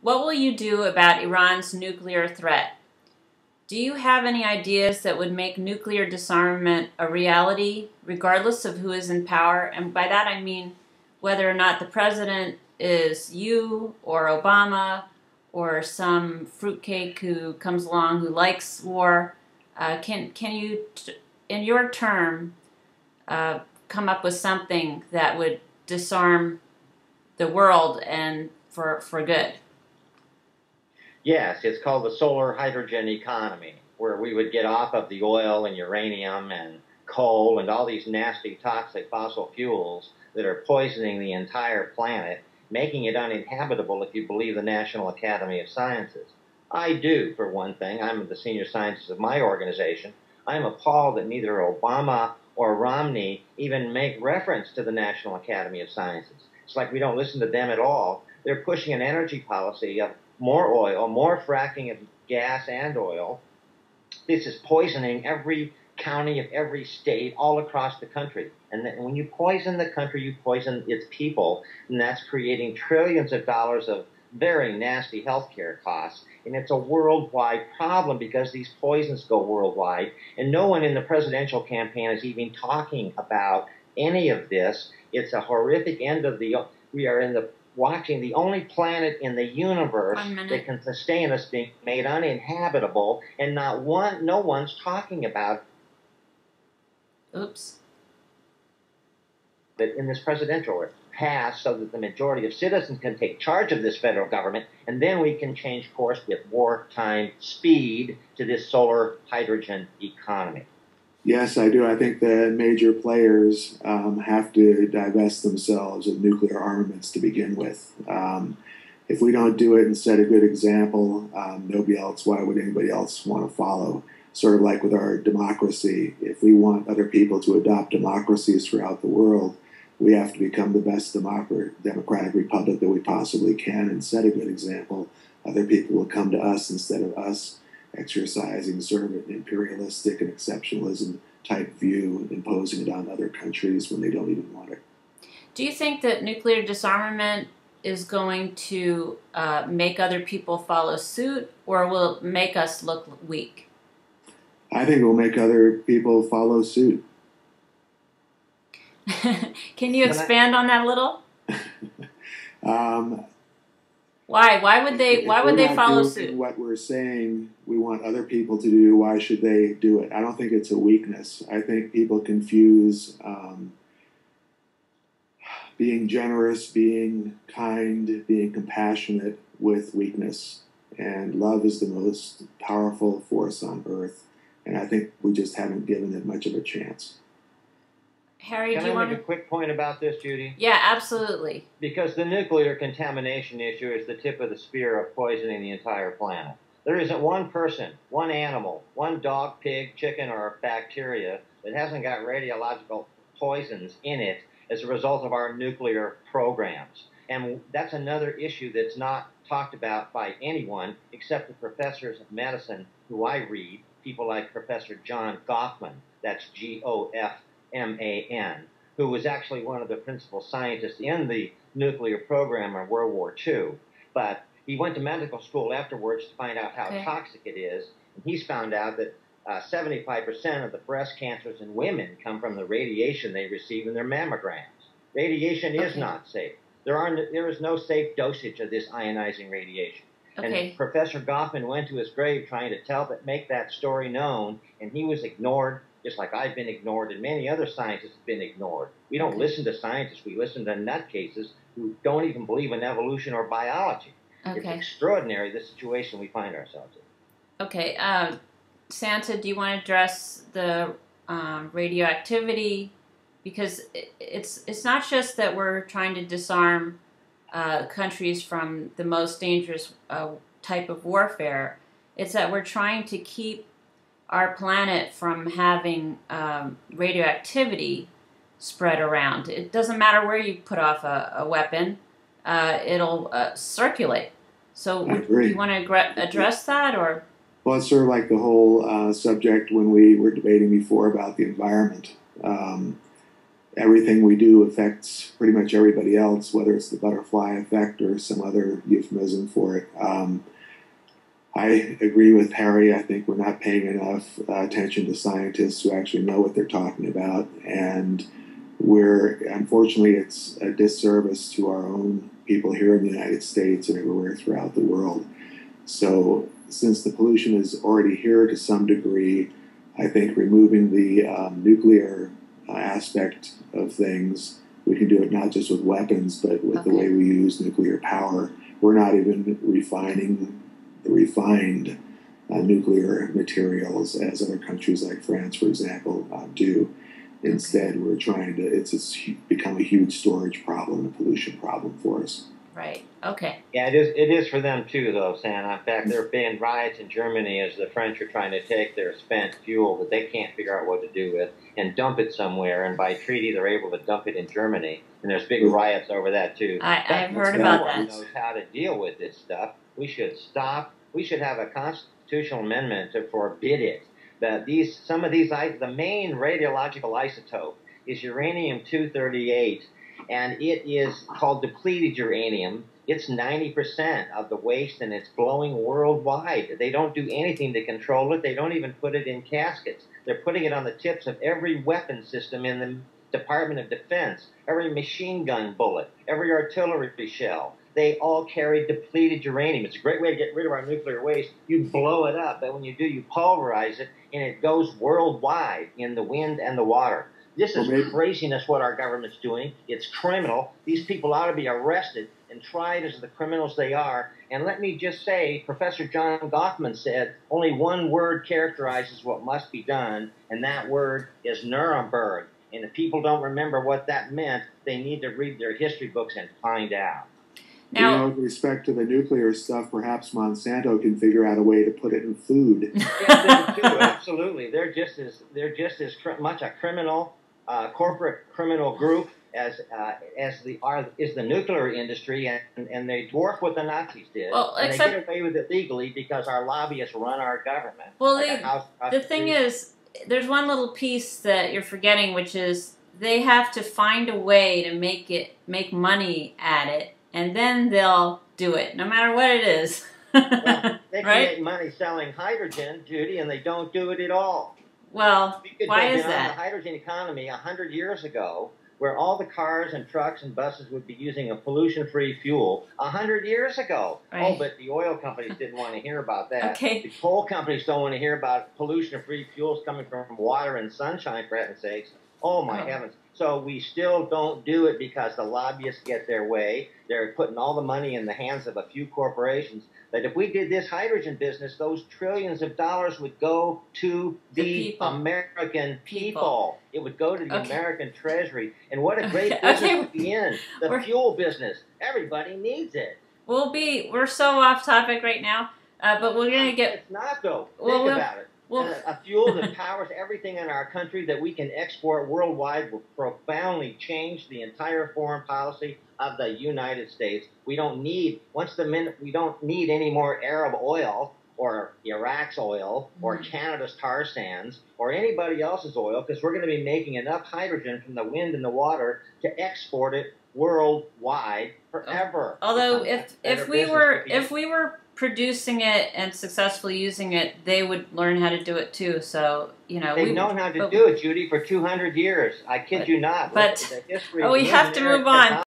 What will you do about Iran's nuclear threat? Do you have any ideas that would make nuclear disarmament a reality, regardless of who is in power? And by that I mean whether or not the president is you or Obama or some fruitcake who comes along who likes war. Can you, in your term, come up with something that would disarm the world and for good? Yes, it's called the solar hydrogen economy, where we would get off of the oil and uranium and coal and all these nasty toxic fossil fuels that are poisoning the entire planet, making it uninhabitable if you believe the National Academy of Sciences. I do, for one thing. I'm the senior scientist of my organization. I'm appalled that neither Obama or Romney even make reference to the National Academy of Sciences. It's like we don't listen to them at all. They're pushing an energy policy of more oil, more fracking of gas and oil. This is poisoning every county of every state all across the country. And when you poison the country, you poison its people, and that's creating trillions of dollars of very nasty healthcare costs. And it's a worldwide problem because these poisons go worldwide, and no one in the presidential campaign is even talking about any of this. It's a horrific end of the, we are in the watching the only planet in the universe that can sustain us being made uninhabitable, and no one's talking about that in this presidential pass so that the majority of citizens can take charge of this federal government, and then we can change course with wartime speed to this solar hydrogen economy. Yes, I do. I think the major players have to divest themselves of nuclear armaments to begin with. If we don't do it and set a good example, nobody else, why would anybody else want to follow? Sort of like with our democracy, if we want other people to adopt democracies throughout the world, we have to become the best democratic republic that we possibly can and set a good example. Other people will come to us instead of us exercising sort of an imperialistic and exceptionalism type view, imposing it on other countries when they don't even want it. Do you think that nuclear disarmament is going to make other people follow suit, or will it make us look weak? I think it will make other people follow suit. Can you expand on that a little? Why? Why would they follow suit? What we're saying we want other people to do, why should they do it? I don't think it's a weakness. I think people confuse being generous, being kind, being compassionate with weakness. And love is the most powerful force on earth. And I think we just haven't given it much of a chance. Harry, do you want to make a quick point about this, Judy? Yeah, absolutely. Because the nuclear contamination issue is the tip of the spear of poisoning the entire planet. There isn't one person, one animal, one dog, pig, chicken, or bacteria that hasn't got radiological poisons in it as a result of our nuclear programs. And that's another issue that's not talked about by anyone except the professors of medicine who I read, people like Professor John Goffman, that's Goffman, who was actually one of the principal scientists in the nuclear program in World War II. But he went to medical school afterwards to find out how toxic it is. And he's found out that 75% of the breast cancers in women come from the radiation they receive in their mammograms. Radiation is not safe. There is no safe dosage of this ionizing radiation. And Professor Goffman went to his grave trying to make that story known, and he was ignored, just like I've been ignored and many other scientists have been ignored. We don't listen to scientists. We listen to nutcases who don't even believe in evolution or biology. It's extraordinary, the situation we find ourselves in. Okay. Santa, do you want to address the radioactivity? Because it's not just that we're trying to disarm countries from the most dangerous type of warfare. It's that we're trying to keep our planet from having radioactivity spread around. It doesn't matter where you put off a weapon, it'll circulate. So do you want to address that? Or? Well, it's sort of like the whole subject when we were debating before about the environment. everything we do affects pretty much everybody else, whether it's the butterfly effect or some other euphemism for it. I agree with Harry. I think we're not paying enough attention to scientists who actually know what they're talking about, and unfortunately, it's a disservice to our own people here in the United States and everywhere throughout the world. So, since the pollution is already here to some degree, I think removing the nuclear aspect of things, we can do it not just with weapons, but with the way we use nuclear power. We're not even refining the refined nuclear materials as other countries like France, for example, do. Instead, we're trying to, it's become a huge storage problem, a pollution problem for us. Right. Okay. Yeah, it is for them too, though, Santa. In fact, there have been riots in Germany as the French are trying to take their spent fuel that they can't figure out what to do with and dump it somewhere. And by treaty, they're able to dump it in Germany. And there's big riots over that too. I've heard about that. No one knows how to deal with this stuff. We should stop. We should have a constitutional amendment to forbid it. The main radiological isotope is uranium-238, and it is called depleted uranium. It's 90% of the waste, and it's blowing worldwide. They don't do anything to control it. They don't even put it in caskets. They're putting it on the tips of every weapon system in the Department of Defense, every machine gun bullet, every artillery shell. They all carry depleted uranium. It's a great way to get rid of our nuclear waste. You blow it up, but when you do, you pulverize it, and it goes worldwide in the wind and the water. This is craziness what our government's doing. It's criminal. These people ought to be arrested and tried as the criminals they are. And let me just say, Professor John Goffman said, only one word characterizes what must be done, and that word is Nuremberg. And if people don't remember what that meant, they need to read their history books and find out. Now, with respect to the nuclear stuff, perhaps Monsanto can figure out a way to put it in food. Yes, they do, absolutely. They're just as much a criminal, corporate criminal group as is the nuclear industry, and they dwarf what the Nazis did. Well, and they get away with it legally because our lobbyists run our government. Well, the thing is, there's one little piece that you're forgetting, which is they have to find a way to make money at it. And then they'll do it, no matter what it is. Well, they can make money selling hydrogen, Judy, and they don't do it at all. Well, why is that? The hydrogen economy 100 years ago, where all the cars and trucks and buses would be using a pollution-free fuel 100 years ago. Right. Oh, but the oil companies didn't want to hear about that. Okay. The coal companies don't want to hear about pollution-free fuels coming from water and sunshine, for heaven's sakes. Oh, my heavens. So we still don't do it because the lobbyists get their way. They're putting all the money in the hands of a few corporations. But if we did this hydrogen business, those trillions of dollars would go to the American people. It would go to the American Treasury. And what a great business to be in. The fuel business. Everybody needs it. We're so off topic right now, but we're going to get... It's not, though. Think about it. A fuel that powers everything in our country that we can export worldwide will profoundly change the entire foreign policy of the United States. We don't need any more Arab oil or Iraq's oil or Canada's tar sands or anybody else's oil, because we're going to be making enough hydrogen from the wind and the water to export it worldwide forever. Although if we were producing it and successfully using it, they would learn how to do it too. So, they've known how to do it, Judy, for 200 years. I kid you not. But we have to move on.